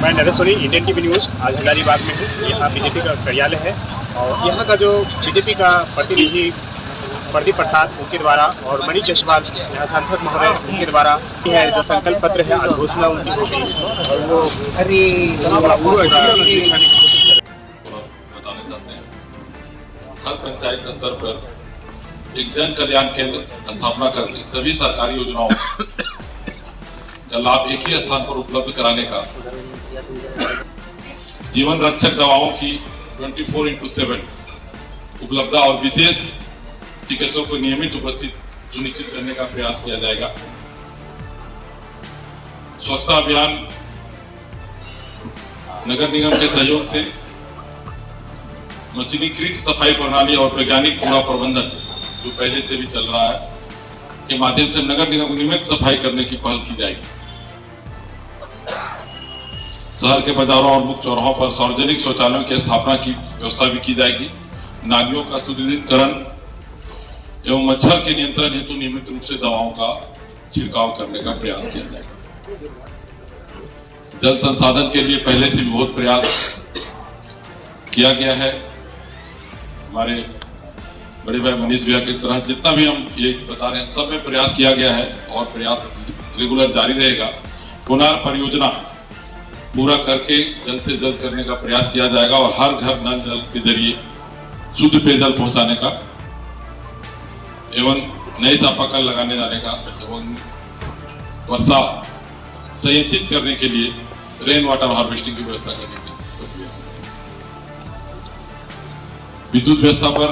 मैं Naresh Soni, Indian TV news. आज हजारीबाग में हूँ। यहाँ बीजेपी का कार्यालय है और यहाँ का जो बीजेपी का प्रतिनिधि प्रदीप प्रसाद उनके द्वारा और मनीष जायसवाल यहाँ सांसद महोदय उनके द्वारा है जो संकल्प पत्र है, आज घोषणा उनकी हो गई और वो बताना चाहते हैं। हर पंचायत स्तर पर एक जन कल्याण केंद्र स्थापना करके सभी सरकारी योजनाओं का लाभ एक ही स्थान पर उपलब्ध कराने का, जीवन रक्षक दवाओं की 24/7 उपलब्धता और विशेष चिकित्सकों को नियमित उपस्थित सुनिश्चित करने का प्रयास किया जाएगा। स्वच्छता अभियान नगर निगम के सहयोग से मशीनीकृत सफाई प्रणाली और वैज्ञानिक कूड़ा प्रबंधन जो पहले से भी चल रहा है के माध्यम से नगर निगम नियमित सफाई करने की पहल की जाएगी। शहर के बाजारों और मुख्य चौराहों पर सार्वजनिक शौचालयों की स्थापना की व्यवस्था भी की जाएगी। नालियों का सुदृढ़ीकरण एवं मच्छर के नियंत्रण हेतु नियमित रूप से दवाओं का छिड़काव करने का प्रयास किया जाएगा। जल संसाधन के लिए पहले से भी बहुत प्रयास किया गया है। हमारे बड़े भाई मनीष भैया की तरह जितना भी हम ये बता रहे हैं सब में प्रयास किया गया है और प्रयास रेगुलर जारी रहेगा। पुनः परियोजना पूरा करके जल्द से जल्द करने का प्रयास किया जाएगा और हर घर नल जल के जरिए शुद्ध पेयजल पहुंचाने का एवं नए चापाकल लगाने जाने का एवं वर्षा संचित करने के लिए रेन वाटर हार्वेस्टिंग की व्यवस्था करने की प्रक्रिया। विद्युत व्यवस्था पर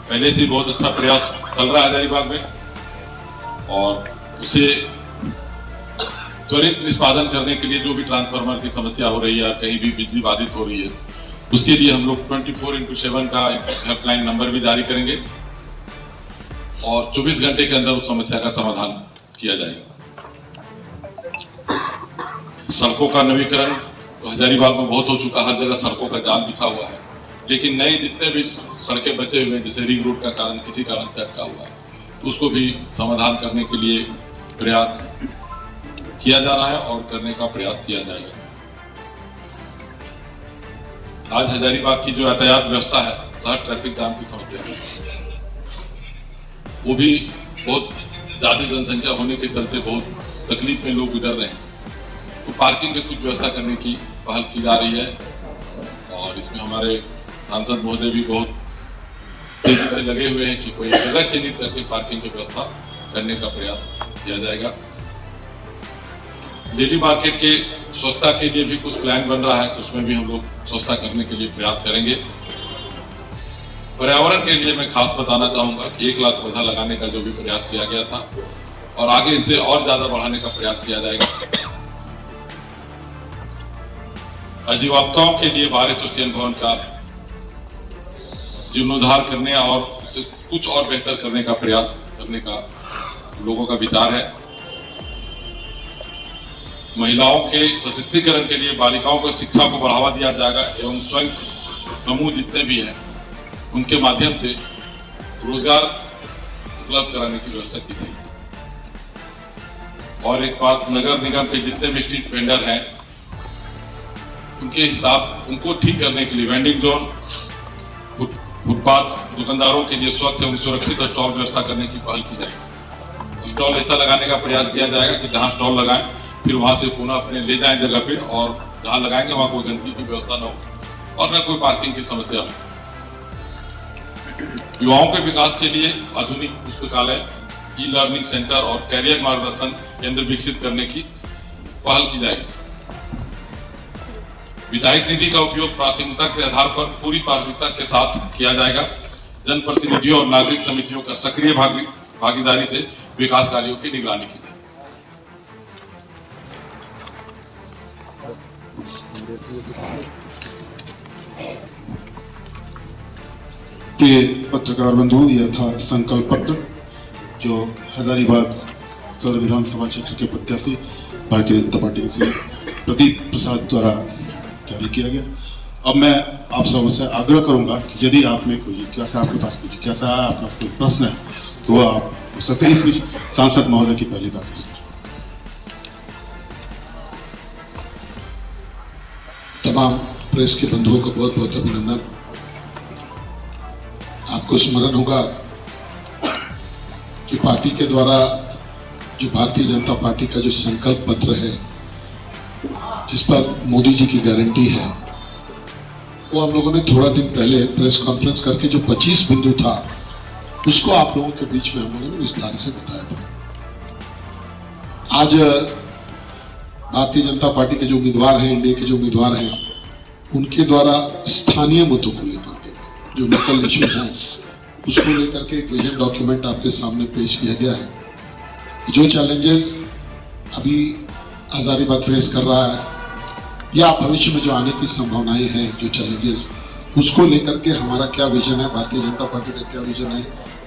पहले से बहुत अच्छा प्रयास चल रहा है हजारीबाग में और उसे त्वरित निष्पादन करने के लिए जो भी ट्रांसफार्मर की समस्या हो रही है, कहीं भी बिजली बाधित हो रही है, उसके लिए हम लोग 24/7 का एक हेल्पलाइन नंबर भी जारी करेंगे और 24 घंटे के अंदर उस समस्या का समाधान किया जाएगा। सड़कों का नवीकरण तो हजारीबाग में बहुत हो चुका, हर जगह सड़कों का जाल बिछा हुआ है, लेकिन नए जितने भी सड़कें बचे हुए हैं जैसे रिंग रोड का कारण किसी कारण से अटका हुआ है तो उसको भी समाधान करने के लिए प्रयास किया जा रहा है और करने का प्रयास किया जाएगा। आज हजारीबाग की जो यातायात व्यवस्था है, शहर ट्रैफिक जाम की समस्या है, वो भी बहुत ज्यादा जनसंख्या होने के चलते बहुत तकलीफ में लोग गुजर रहे हैं, तो पार्किंग की कुछ व्यवस्था करने की पहल की जा रही है और इसमें हमारे सांसद महोदय भी बहुत तेजी से लगे हुए हैं कि कोई जगह चिन्हित करके पार्किंग की व्यवस्था करने का प्रयास किया जाएगा। डेली मार्केट के स्वच्छता के लिए भी कुछ प्लान बन रहा है, उसमें भी हम लोग स्वच्छता करने के लिए प्रयास करेंगे। पर्यावरण के लिए मैं खास बताना चाहूंगा कि 1 लाख पौधा लगाने का जो भी प्रयास किया गया था और आगे इसे और ज्यादा बढ़ाने का प्रयास किया जाएगा। अधिवक्ताओं के लिए बार एसोसिएशन भवन का जीर्णोद्धार करने और उसे कुछ और बेहतर करने का प्रयास करने का लोगों का विचार है। महिलाओं के सशक्तिकरण के लिए बालिकाओं को शिक्षा को बढ़ावा दिया जाएगा एवं स्वयं समूह जितने भी हैं उनके माध्यम से रोजगार उपलब्ध कराने की व्यवस्था की जाएगी। और एक बात, नगर निगम के जितने भी स्ट्रीट वेंडर हैं उनके हिसाब उनको ठीक करने के लिए वेंडिंग जोन, फुटपाथ दुकानदारों के लिए स्वच्छ एवं सुरक्षित स्टॉल व्यवस्था करने की पहल की जाएगी। स्टॉल ऐसा लगाने का प्रयास किया जाएगा कि जहां स्टॉल लगाएं फिर वहां से पुनः अपने ले जाएं जगह पे और जहां लगाएंगे वहां कोई गंदगी की व्यवस्था न हो और न कोई पार्किंग की समस्या हो। युवाओं के विकास के लिए आधुनिक पुस्तकालय, ई लर्निंग सेंटर और कैरियर मार्गदर्शन केंद्र विकसित करने की पहल की जाएगी। विधायक निधि का उपयोग प्राथमिकता के आधार पर पूरी पारदर्शिता के साथ किया जाएगा। जनप्रतिनिधियों और नागरिक समितियों का सक्रिय भागीदारी से विकास कार्यों की निगरानी की जाएगी। के पत्रकार बंधु, यह था संकल्प पत्र जो हजारीबाग सदर विधानसभा क्षेत्र के प्रत्याशी भारतीय जनता पार्टी के श्री प्रदीप प्रसाद द्वारा जारी किया गया। अब मैं आप सबसे आग्रह करूंगा कि यदि आप में कोई जिज्ञासा, आपके पास कोई जिज्ञासा, आपके पास कोई प्रश्न है तो आप हो सकते हैं इसमें सांसद महोदय की पहली बात है। तमाम प्रेस के बंधुओं का बहुत बहुत अभिनंदन। आपको स्मरण होगा कि पार्टी के द्वारा जो भारतीय जनता पार्टी का जो संकल्प पत्र है, जिस पर मोदी जी की गारंटी है, वो हम लोगों ने थोड़ा दिन पहले प्रेस कॉन्फ्रेंस करके जो 25 बिंदु था उसको आप लोगों के बीच में हम लोगों ने विस्तार से बताया था। आज भारतीय जनता पार्टी के जो उम्मीदवार हैं, इंडिया के जो उम्मीदवार हैं, उनके द्वारा स्थानीय मुद्दों को लेकर के जो लोकल इश्यूज हैं उसको लेकर के एक विजन डॉक्यूमेंट आपके सामने पेश किया गया है। जो चैलेंजेस अभी हजारीबाग फेस कर रहा है या भविष्य में जो आने की संभावनाएं हैं, जो चैलेंजेस, उसको लेकर के हमारा क्या विजन है, भारतीय जनता पार्टी का क्या विजन है,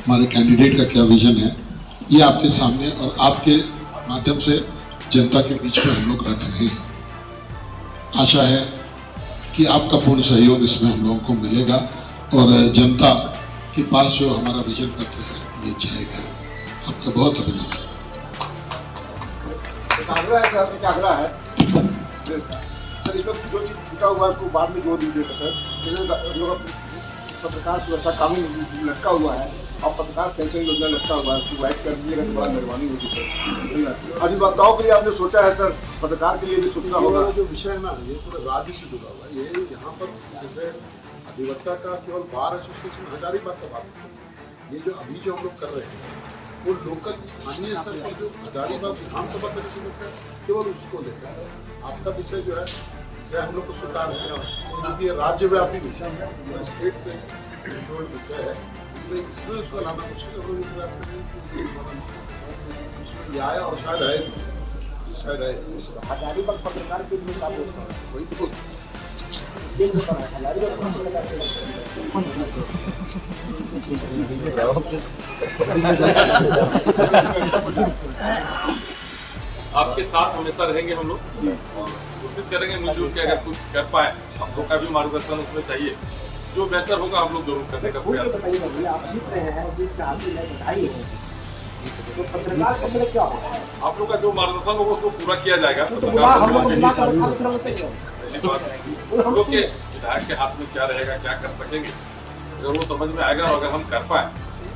हमारे कैंडिडेट का क्या विजन है, ये आपके सामने और आपके माध्यम से जनता के बीच में हम लोग रख रहे हैं। आशा है कि आपका पूर्ण सहयोग इसमें हम लोगों को मिलेगा और जनता के पास जो हमारा विजन पत्र है ये जाएगा। आपका बहुत अभिनंदन। आग्रह है सर, इसमें जो चीज छूटा हुआ है उसको बाद में जोड़ दीजिए सर। जैसे पत्रकार सुरक्षा कानून लटका हुआ है और पत्रकार पेंशन योजना लटका हुआ है, उसको ऐड कर दीजिएगा तो बड़ा मेहरबानी होगी सर। अधिवक्ताओं के लिए आपने सोचा है सर, पत्रकार के लिए भी सोचना होगा। जो विषय है ना, ये पूरे राज्य से जुड़ा हुआ है। ये यहाँ पर जैसे अधिवक्ता का केवल बार एसोसिएशन हजारीबाग का बात है, ये जो अभी जो हम लोग कर रहे हैं वो लोकल स्थानीय स्तर पर जो हजारीबाग विधानसभा का विषय है केवल उसको लेकर है। आपका विषय जो है इसे हम लोग को स्वीकार है क्योंकि ये राज्यव्यापी विषय है, पूरे स्टेट से जो विषय है, इसलिए इसमें उसको लाना मुश्किल है। उसमें न्याय और शायद है हजारीबाग पत्रकार के लिए काम होता है, वही तो आपके साथ हमेशा रहेंगे हम लोग और कोशिश करेंगे मिलजुल के अगर कुछ कर पाए, हम लोग का भी मार्गदर्शन उसमें चाहिए, जो बेहतर होगा हम लोग जरूर करने का प्रयास करेंगे। आप जीत रहे हैं, जीत हासिल है, बधाई है। तो पत्रकार के लिए क्या होगा? आप लोग का जो मार्गदर्शन होगा उसको पूरा किया जाएगा। हम लोग लोग के विधायक के हाथ में क्या रहेगा, क्या कर सकेंगे, अगर वो समझ में आएगा और अगर हम कर पाए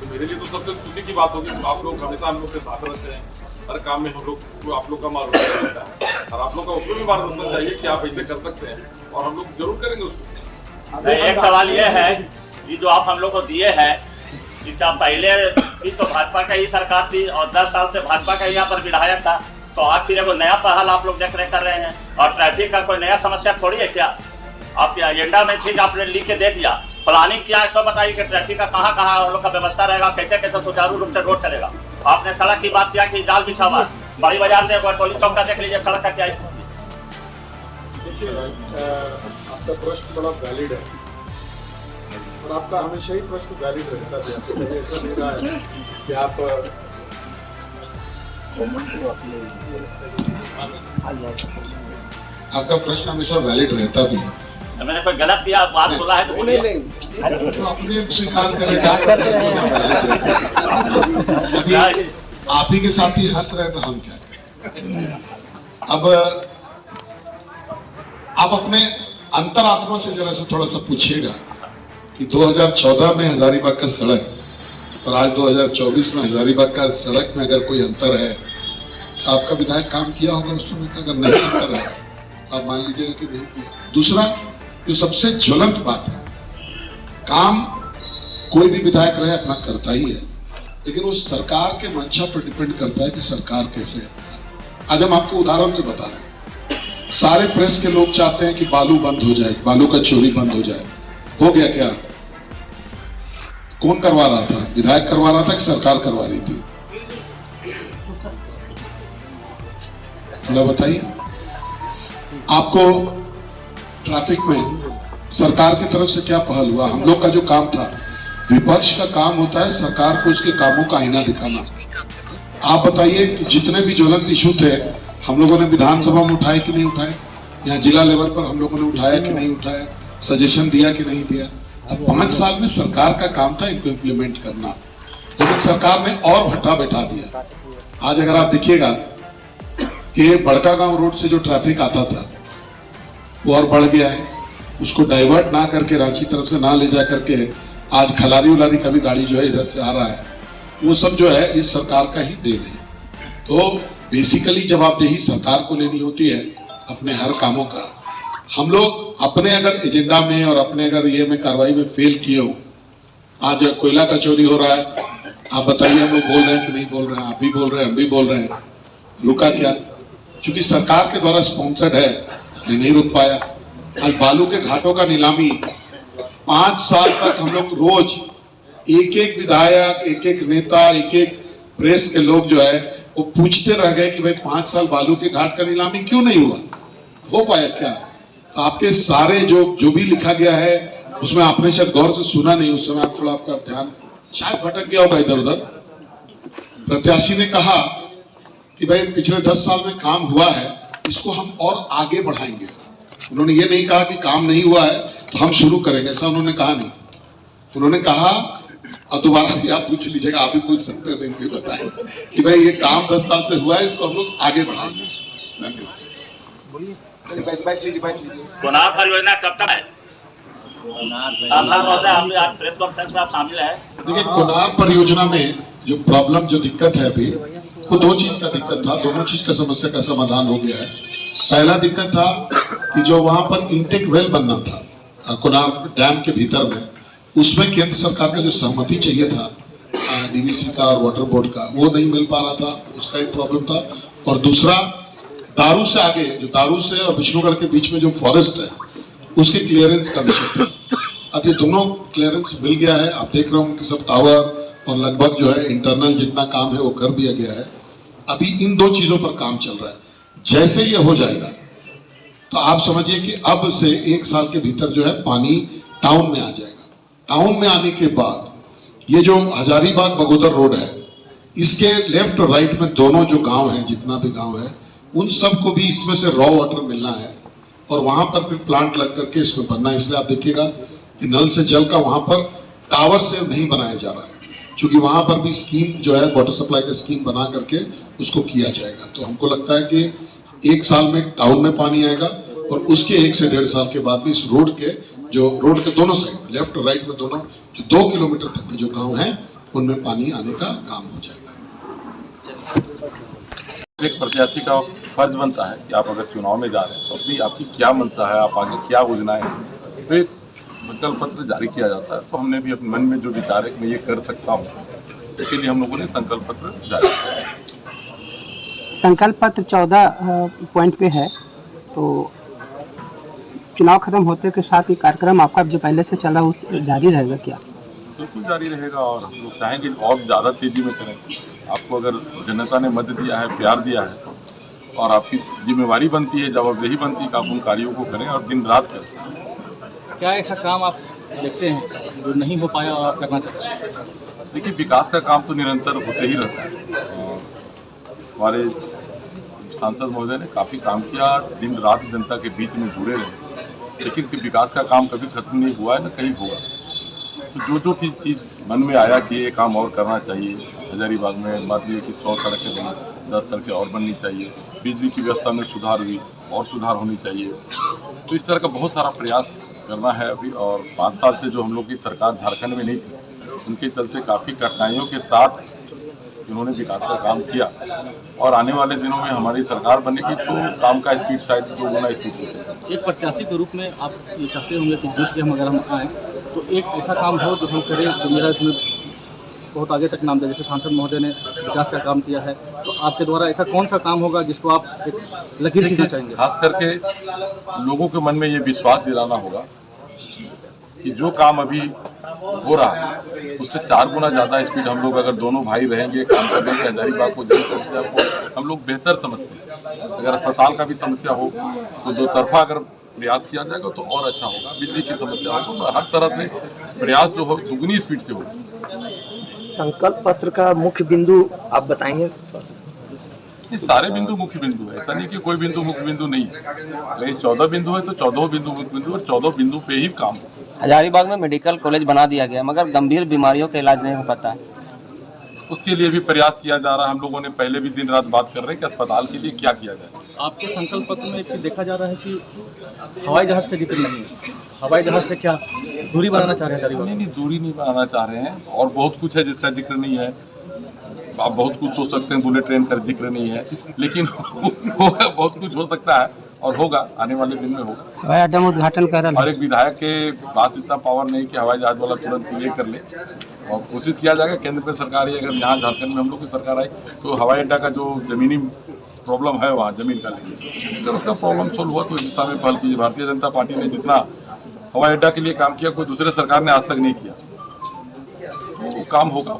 तो मेरे लिए तो सबसे खुशी की बात होगी। आप लोग हमेशा हम लोग के साथ रहते हैं, हर काम में हम लोग को आप लोग का मार्गदर्शन रहता है और आप लोग का उसमें भी मार्गदर्शन चाहिए कि आप ऐसे कर सकते हैं और हम लोग जरूर करेंगे उसको। एक सवाल ये है कि जो आप हम लोग को दिए हैं कि पहले भी तो भाजपा का ही सरकार थी और 10 साल से भाजपा का यहाँ पर विधायक था, तो आज फिर एगो नया पहल आप लोग देख रहे कर रहे हैं और ट्रैफिक का कोई नया समस्या थोड़ी है क्या? आपके एजेंडा में ठीक आपने लिख के दे दिया, प्लानिंग क्या है सब बताइए कि ट्रैफिक का कहाँ कहाँ हम लोग का व्यवस्था रहेगा, कैसे कैसे सुचारू रूप से रोड चलेगा। आपने सड़क की बात किया कि जाल बिछा हुआ, बड़ी बाजार से टोली चौक का देख लीजिए सड़क का क्या स्थिति। देखिए, आपका प्रश्न बड़ा वैलिड है और आपका हमेशा ही प्रश्न वैलिड रहता है। कभी ऐसा नहीं रहा है कि आप आपका प्रश्न हमेशा वैलिड रहता भी है। मैंने कोई गलत किया बात बोला है तो बोलिए। तो अपने स्वीकार करें, अभी आप ही के साथ ही हंस रहे तो हम क्या करें। अब आप अपने अंतरात्मा से जरा सा थोड़ा सा पूछिएगा कि 2014 में हजारीबाग का सड़क और आज 2024 में हजारीबाग का सड़क में अगर कोई अंतर है तो आपका विधायक काम किया होगा उस समय का। अगर नहीं अंतर है आप मान लीजिएगा कि नहीं किया। दूसरा जो सबसे ज्वलंत बात है, काम कोई भी विधायक रहे अपना करता ही है, लेकिन वो सरकार के मंशा पर डिपेंड करता है कि सरकार कैसे है। आज हम आपको उदाहरण से बता रहे हैं, सारे प्रेस के लोग चाहते हैं कि बालू बंद हो जाए, बालू का चोरी बंद हो जाए। हो गया क्या? कौन करवा रहा था? विधायक करवा रहा था कि सरकार करवा रही थी? थोड़ा बताइए। आपको ट्रैफिक में सरकार की तरफ से क्या पहल हुआ? हम लोग का जो काम था, विपक्ष का काम होता है सरकार को उसके कामों का आईना दिखाना। आप बताइए कि जितने भी ज्वलंत इशू थे हम लोगों ने विधानसभा में उठाए कि नहीं उठाए? यहाँ जिला लेवल पर हम लोगों ने उठाया कि नहीं उठाया? सजेशन दिया कि नहीं दिया? अब 5 साल में सरकार का काम था इनको इम्प्लीमेंट करना, लेकिन सरकार ने और भट्टा बैठा दिया। आज अगर आप देखिएगा कि बड़का गांव रोड से जो ट्रैफिक आता था वो और बढ़ गया है। उसको डाइवर्ट ना करके रांची तरफ से ना ले जा करके आज खलारी उलारी का भी गाड़ी जो है इधर से आ रहा है, वो सब जो है इस सरकार का ही देन है। तो बेसिकली जवाबदेही सरकार को लेनी होती है अपने हर कामों का। हम लोग अपने अगर एजेंडा में और अपने अगर ये में कार्रवाई में फेल किए हो, आज कोयला का चोरी हो रहा है, आप बताइए हम लोग बोल रहे हैं कि नहीं बोल रहे हैं? आप भी बोल रहे हैं, हम भी बोल रहे हैं, रुका क्या? क्योंकि सरकार के द्वारा स्पॉन्सर्ड है इसलिए नहीं रुक पाया। आज बालू के घाटों का नीलामी 5 साल तक हम लोग रोज एक एक विधायक, एक एक नेता, एक एक प्रेस के लोग जो है वो पूछते रह गए कि भाई 5 साल बालू के घाट का नीलामी क्यों नहीं हुआ, हो पाया क्या? आपके सारे जो भी लिखा गया है उसमें आपने शायद गौर से सुना नहीं, उस समय थोड़ा आपका ध्यान शायद भटक गया होगा इधर उधर। प्रत्याशी ने कहा कि भाई पिछले 10 साल में काम हुआ है, इसको हम और आगे बढ़ाएंगे। उन्होंने ये नहीं कहा कि काम नहीं हुआ है तो हम शुरू करेंगे, ऐसा उन्होंने कहा नहीं। उन्होंने कहा, और दोबारा भी आप पूछ लीजिएगा, आप भी पूछ सकते हैं, भी बताएं कि भाई ये काम 10 साल से हुआ है, इसको हम लोग आगे बढ़ाएंगे। धन्यवाद। कुनार परियोजना कब तक है? आप प्रेस कॉन्फ्रेंस में आप शामिल है। देखिए, कुनार परियोजना में जो प्रॉब्लम, जो दिक्कत है अभी, वो 2 चीज का दिक्कत था। दोनों चीज का समस्या का समाधान हो गया है। पहला दिक्कत था कि जो वहां पर इंटेक वेल बनना था कुनार डैम के भीतर में, उसमें केंद्र सरकार का जो सहमति चाहिए था डीवीसी का और वाटर बोर्ड का, वो नहीं मिल पा रहा था, उसका एक प्रॉब्लम था। और दूसरा, दारू से आगे, जो दारू से और विष्णुगढ़ के बीच में जो फॉरेस्ट है, उसके क्लियरेंस का विषय था। अब ये दोनों क्लियरेंस मिल गया है। आप देख रहे हो कि सब टावर और लगभग जो है इंटरनल जितना काम है वो कर दिया गया है। अभी इन 2 चीजों पर काम चल रहा है। जैसे ये हो जाएगा तो आप समझिए कि अब से 1 साल के भीतर जो है पानी टाउन में आ जाएगा। टाउन में आने के बाद ये जो हजारीबाग बगोदर रोड है, इसके लेफ्ट और राइट में दोनों जो गांव हैं, जितना भी गांव है, उन सबको भी इसमें से रॉ वाटर मिलना है और वहां पर फिर प्लांट लग करके इसमें बनना है। इसलिए आप देखिएगा कि नल से जल का वहां पर टावर से नहीं बनाया जा रहा है, क्योंकि वहां पर भी स्कीम जो है वाटर सप्लाई का स्कीम बना करके उसको किया जाएगा। तो हमको लगता है कि 1 साल में टाउन में पानी आएगा और उसके 1 से 1.5 साल के बाद में इस रोड के दोनों साइड, लेफ्ट और राइट में दोनों जो 2 किलोमीटर तक के जो गांव हैं, उनमें पानी आने का काम हो जाएगा। एक प्रत्याशी का फर्ज बनता है कि आप अगर चुनाव में जा रहे हैं तो अपनी आपकी क्या मंशा है, आप आगे क्या योजनाएं हैं, तो एक संकल्प पत्र जारी किया जाता है। तो हमने भी अपने मन में जो विचार है कि मैं ये कर सकता हूँ, इसके लिए हम लोगों ने संकल्प पत्र जारी किया। संकल्प पत्र 14 पॉइंट पे है। तो चुनाव खत्म होते के साथ ये कार्यक्रम आपका जो पहले से चला वो जारी रहेगा क्या? बिल्कुल जारी रहेगा और हम लोग चाहेंगे और ज़्यादा तेजी में करें। आपको अगर जनता ने मत दिया है, प्यार दिया है, और आपकी जिम्मेवारी बनती है, जवाबदेही बनती है कि आप उन कार्यों को करें और दिन रात करें। क्या ऐसा काम आप देखते हैं जो नहीं हो पाया और आप करना चाहते हैं? देखिए, विकास का काम तो निरंतर होते ही रहता है। हमारे सांसद महोदय ने काफ़ी काम किया, दिन रात जनता के बीच में जुड़े रहे, लेकिन विकास का काम कभी खत्म नहीं हुआ है, न कहीं होगा। तो जो चीज़ मन में आया कि ये काम और करना चाहिए, हजारीबाग में बात ये कि 100 सड़कें बनी, 10 सड़कें और बननी चाहिए, बिजली की व्यवस्था में सुधार हुई और सुधार होनी चाहिए। तो इस तरह का बहुत सारा प्रयास करना है अभी। और 5 साल से जो हम लोग की सरकार झारखंड में नहीं थी, उनके चलते काफ़ी कठिनाइयों के साथ उन्होंने विकास का काम किया और आने वाले दिनों में हमारी सरकार बनेगी तो काम का स्पीड शायद 2 गुना स्पीड से चलेगा। एक प्रत्याशी के रूप में आप ये चाहते होंगे कि जीत के हम अगर हम आएँ तो एक ऐसा काम हो जो हम करें तो मेरा इसमें बहुत आगे तक नाम दे। जैसे सांसद महोदय ने विकास का काम किया है, तो आपके द्वारा ऐसा कौन सा काम होगा जिसको आप एक लकीर खींचना चाहेंगे? खास करके लोगों के मन में ये विश्वास दिलाना होगा कि जो काम अभी हो रहा है उससे 4 गुना ज़्यादा स्पीड हम लोग अगर दोनों भाई रहेंगे, काम करेंगे, हजारीबाग को जिस समस्या को हम लोग बेहतर समझते हैं। अगर अस्पताल का भी समस्या हो तो 2 तरफा अगर प्रयास किया जाएगा तो और अच्छा होगा। बिजली की समस्या हो तो हर तरह से प्रयास जो हो दुगनी स्पीड से होगा। संकल्प पत्र का मुख्य बिंदु आप बताएंगे? ये सारे बिंदु मुख्य बिंदु है, ऐसा नहीं कि कोई बिंदु मुख्य बिंदु नहीं है। अगर 14 बिंदु है तो 14 बिंदु मुख्य बिंदु और 14 बिंदु पे ही काम हो। हजारीबाग में मेडिकल कॉलेज बना दिया गया, मगर गंभीर बीमारियों का इलाज नहीं हो पाता है। उसके लिए भी प्रयास किया जा रहा है। हम लोगों ने पहले भी दिन रात बात कर रहे हैं कि अस्पताल के लिए क्या किया जाए। आपके संकल्प पत्र में एक चीज़ देखा जा रहा है कि हवाई जहाज़ का जिक्र नहीं है। हवाई जहाज़ से क्या दूरी बनाना चाह रहे हैं हजारीबाग? नहीं, दूरी नहीं बनाना चाह रहे हैं, और बहुत कुछ है जिसका जिक्र नहीं है। आप बहुत कुछ सोच सकते हैं, बुलेट ट्रेन का जिक्र नहीं है, लेकिन होगा, बहुत कुछ हो सकता है और होगा, आने वाले दिन में होगा। हवाई अड्डा में उद्घाटन कर रहा और एक विधायक के पास इतना पावर नहीं कि हवाई जहाज वाला तुरंत ये कर ले, और कोशिश किया जाएगा केंद्र में सरकार ही, अगर यहाँ झारखंड में हम लोग की सरकार आई तो हवाई अड्डा का जो जमीनी प्रॉब्लम है वहाँ जमीन का लेंगे, अगर उसका प्रॉब्लम सोल्व हुआ तो इस दिशा में पहल कीजिए। भारतीय जनता पार्टी ने जितना हवाई अड्डा के लिए काम किया कोई दूसरे सरकार ने आज तक नहीं किया, वो काम होगा।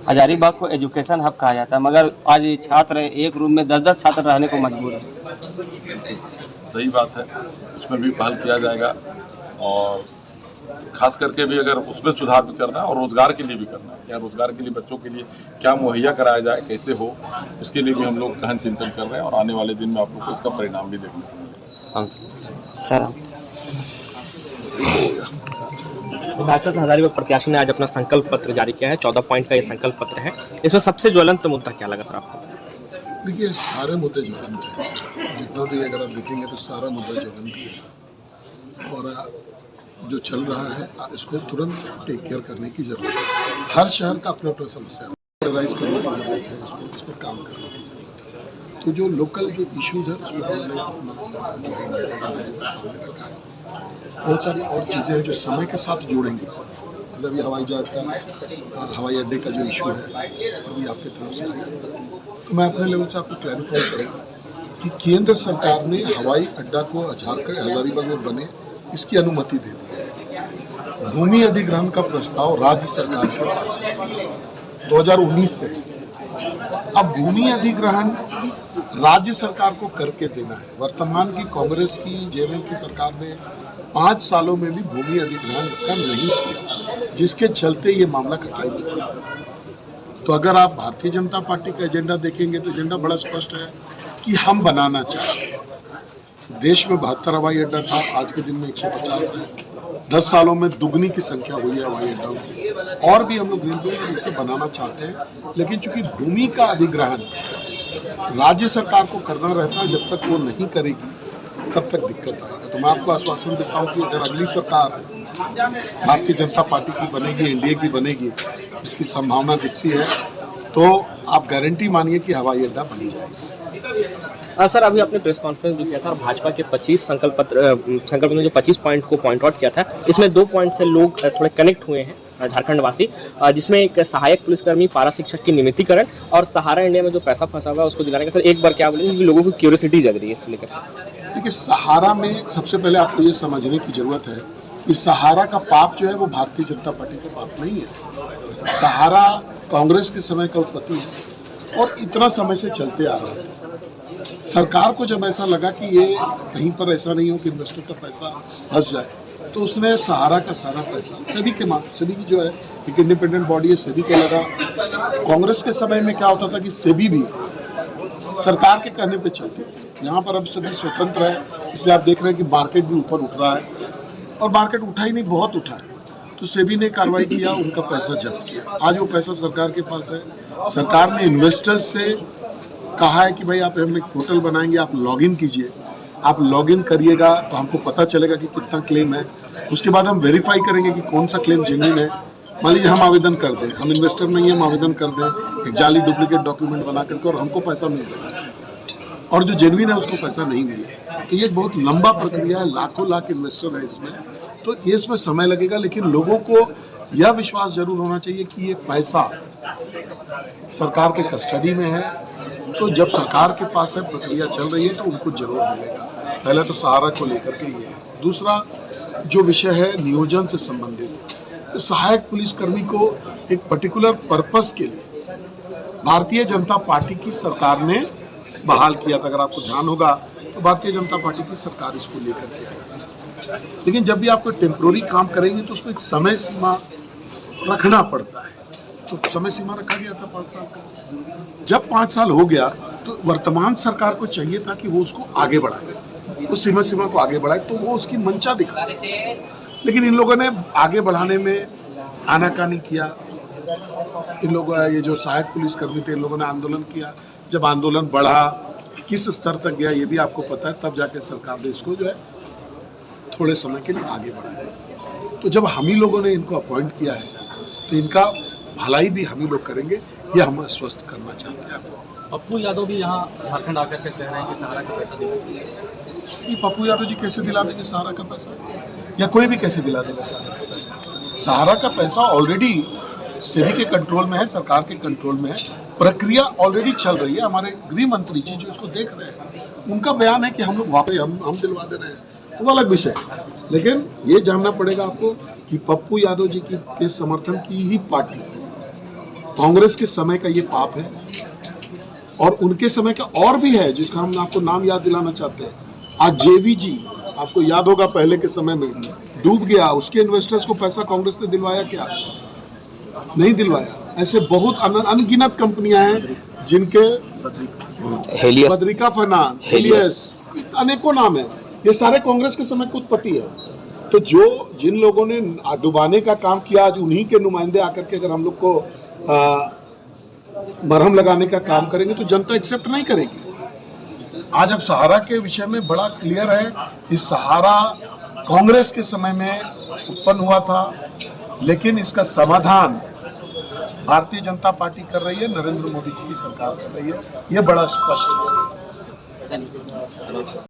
हजारीबाग को एजुकेशन हब कहा जाता है, मगर आज छात्र एक रूम में 10-10 छात्र रहने को मजबूर है। सही बात है, उसमें भी पहल किया जाएगा, और खास करके भी अगर उसमें सुधार भी करना है और रोजगार के लिए भी करना है, क्या रोजगार के लिए बच्चों के लिए क्या मुहैया कराया जाए, कैसे हो, उसके लिए भी हम लोग गहन चिंतन कर रहे हैं, और आने वाले दिन में आप लोग को इसका परिणाम भी देखने को मिलेगा। सर, डॉक्टर हजारीबाग प्रत्याशी ने आज अपना संकल्प पत्र जारी किया है। 14 पॉइंट का ये संकल्प पत्र है। इसमें सबसे ज्वलंत मुद्दा क्या लगा सर आपको? देखिए, सारे मुद्दे ज्वलंत हैं, जितना भी अगर आप देखेंगे तो सारा मुद्दा ज्वलंत है, और जो चल रहा है इसको तुरंत टेक केयर करने की जरूरत है। हर शहर का अपना अपना समस्या है, रियलाइज करने की जरूरत है, इसको इस पर काम करने की जरूरत है। तो जो लोकल जो इश्यूज है उसको हमने अपना जो है सामने रखा है। बहुत सारी और चीज़ें हैं जो समय के साथ जोड़ेंगे, मतलब ये हवाई जहाज का, हवाई अड्डे का जो इशू है अभी आपके तरफ से आया, तो मैं अपने लेवल से आपको क्लैरिफाई करूँगा कि केंद्र सरकार ने हवाई अड्डा को झारखंड हजारीबाग में बने इसकी अनुमति दे दी है। भूमि अधिग्रहण का प्रस्ताव राज्य सरकार के पास है 2019 से। अब भूमि अधिग्रहण राज्य सरकार को करके देना है। वर्तमान की कांग्रेस की, जेएमएम की सरकार ने 5 सालों में भी भूमि अधिग्रहण इसका नहीं किया, जिसके चलते ये मामला कटाई में पड़ा। तो अगर आप भारतीय जनता पार्टी का एजेंडा देखेंगे तो एजेंडा बड़ा स्पष्ट है कि हम बनाना चाहते हैं। देश में 72 हवाई अड्डा था, आज के दिन में 150 है। 10 सालों में दुगनी की संख्या हुई है हवाई अड्डा की, और भी हम लोग ग्रीनफील्ड इसे बनाना चाहते हैं। लेकिन चूंकि भूमि का अधिग्रहण राज्य सरकार को करना रहता है, जब तक वो नहीं करेगी तब तक दिक्कत आएगा। तो मैं आपको आश्वासन देता हूँ कि अगर अगली सरकार भारतीय जनता पार्टी की बनेगी, एनडीए की बनेगी, इसकी संभावना दिखती है, तो आप गारंटी मानिए कि हवाई अड्डा बन जाएगा। सर, अभी आपने प्रेस कॉन्फ्रेंस भी किया था और भाजपा के 25 संकल्प में जो 25 पॉइंट को पॉइंट आउट किया था, इसमें 2 पॉइंट से लोग थोड़े कनेक्ट हुए हैं झारखंड वासी, जिसमें एक सहायक पुलिसकर्मी, पारा शिक्षक की नियमितीकरण और सहारा इंडिया में जो पैसा फंसा हुआ है उसको दिलाने का। सर, एक बार क्या बोलेंगे कि लोगों को क्यूरियोसिटी जग रही है इसको लेकर? देखिए, सहारा में सबसे पहले आपको ये समझने की जरूरत है कि सहारा का पाप जो है वो भारतीय जनता पार्टी का पाप नहीं है। सहारा कांग्रेस के समय का उत्पत्ति है और इतना समय से चलते आ रहा है। सरकार को जब ऐसा लगा कि ये कहीं पर ऐसा नहीं हो कि इन्वेस्टर का पैसा फंस जाए, तो उसने सहारा का सारा पैसा सेबी की जो है एक इंडिपेंडेंट बॉडी है, सेबी को लगा। कांग्रेस के समय में क्या होता था कि सेबी भी सरकार के कहने पे चलती थी। यहाँ पर अब सभी स्वतंत्र है, इसलिए आप देख रहे हैं कि मार्केट भी ऊपर उठ रहा है, और मार्केट उठा ही नहीं, बहुत उठा है। तो सेबी ने कार्रवाई किया, उनका पैसा जब्त किया। आज वो पैसा सरकार के पास है। सरकार ने इन्वेस्टर्स से कहा है कि भाई आप हम एक पोर्टल बनाएंगे, आप लॉगिन कीजिए। आप लॉगिन करिएगा तो हमको पता चलेगा कि कितना क्लेम है। उसके बाद हम वेरीफाई करेंगे कि कौन सा क्लेम जेन्युइन है। मान लीजिए हम आवेदन कर दें, हम इन्वेस्टर नहीं है, हम आवेदन कर दें एक जाली डुप्लीकेट डॉक्यूमेंट बना करके, और हमको पैसा मिल जाएगा, और जो जेन्युइन है उसको पैसा नहीं मिले। तो ये बहुत लंबा प्रक्रिया है, लाखों लाख इन्वेस्टर है इसमें, तो ये इसमें समय लगेगा। लेकिन लोगों को यह विश्वास जरूर होना चाहिए कि ये पैसा सरकार के कस्टडी में है। तो जब सरकार के पास है, प्रक्रिया चल रही है, तो उनको जरूर मिलेगा। पहले तो सहारा को लेकर के ये है। दूसरा जो विषय है नियोजन से संबंधित, तो सहायक पुलिसकर्मी को एक पर्टिकुलर पर्पस के लिए भारतीय जनता पार्टी की सरकार ने बहाल किया था। अगर आपको ध्यान होगा तो भारतीय जनता पार्टी की सरकार इसको लेकर के आई। लेकिन जब भी आप कोई टेम्पोररी काम करेंगे तो उसमें एक समय सीमा रखना पड़ता है। तो समय सीमा रखा गया था 5 साल का। जब 5 साल हो गया तो वर्तमान सरकार को चाहिए था कि वो उसको आगे बढ़ाए, उस सीमा को आगे बढ़ाए, तो वो उसकी मंशा दिखा। लेकिन इन लोगों ने आगे बढ़ाने में आनाकानी किया, इन लोगों ये जो सहायक पुलिसकर्मी थे इन लोगों ने आंदोलन किया। जब आंदोलन बढ़ा किस स्तर तक गया ये भी आपको पता है, तब जाके सरकार ने इसको जो है थोड़े समय के लिए आगे बढ़ाया। तो जब हम ही लोगों ने इनको अपॉइंट किया है तो इनका भलाई भी हम ही लोग करेंगे, ये हम आश्वस्त करना चाहते हैं आपको। पप्पू यादव भी यहाँ झारखंड आकर के कह रहे हैं कि सहारा का पैसा देंगे। ये पप्पू यादव जी कैसे दिला देंगे सहारा का पैसा, या कोई भी कैसे दिला देगा सहारा का पैसा? सहारा का पैसा ऑलरेडी सेबी के कंट्रोल में है, सरकार के कंट्रोल में है, प्रक्रिया ऑलरेडी चल रही है। हमारे गृह मंत्री जी जो इसको देख रहे हैं उनका बयान है कि हम लोग वाकई हम दिलवा दे रहे हैं, वो अलग विषय है। लेकिन ये जानना पड़ेगा आपको कि पप्पू यादव जी के समर्थन की ही पार्टी कांग्रेस के समय का ये पाप है, और उनके समय का और भी है जिसका हम आपको नाम याद दिलाना चाहते हैं। आज जेवीजी आपको याद होगा पहले के समय में डूब गया, उसके इन्वेस्टर्स को पैसा कांग्रेस ने दिलवाया क्या? नहीं दिलवाया। ऐसे बहुत अनगिनत कंपनियां हैं जिनके बद्रिका फाइनेंस, हेलियस, अनेकों नाम है, ये सारे कांग्रेस के समय की उत्पत्ति है। तो जिन लोगों ने डुबाने का काम किया आज उन्हीं के नुमाइंदे आकर के अगर हम लोग को मरहम लगाने का काम करेंगे तो जनता एक्सेप्ट नहीं करेगी। आज अब सहारा के विषय में बड़ा क्लियर है कि सहारा कांग्रेस के समय में उत्पन्न हुआ था, लेकिन इसका समाधान भारतीय जनता पार्टी कर रही है, नरेंद्र मोदी जी की सरकार कर रही है, ये बड़ा स्पष्ट है।